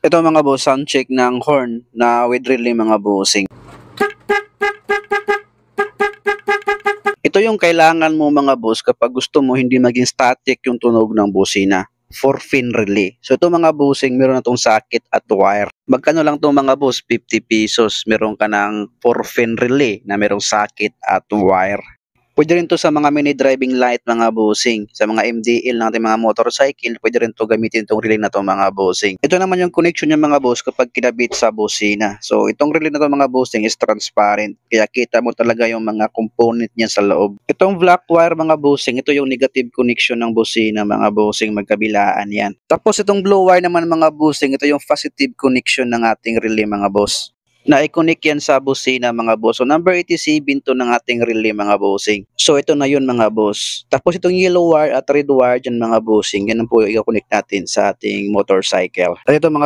Ito mga boss, sound check ng horn na with relay mga bossing. Ito yung kailangan mo mga boss kapag gusto mo hindi maging static yung tunog ng busina. 4-pin relay. So ito mga bossing, meron na itong socket at wire. Magkano lang itong mga boss? 50 pesos. Meron ka ng 4-pin relay na merong socket at wire. Pwede rin to sa mga mini driving light mga bossing. Sa mga MDL ng ating mga motorcycle, pwede rin to gamitin itong relay na to mga bossing. Ito naman yung connection niya mga boss kapag kinabit sa busina. So itong relay na to mga bossing is transparent. Kaya kita mo talaga yung mga component niya sa loob. Itong black wire mga bossing, ito yung negative connection ng busina mga bossing, magkabilaan yan. Tapos itong blue wire naman mga bossing, ito yung positive connection ng ating relay mga boss. Na-connect yan sa busina mga boss. So number 87 to ng ating relay mga bossing. So ito na yun mga boss. Tapos itong yellow wire at red wire dyan mga bossing. Yan po yung i-connect natin sa ating motorcycle. At ito mga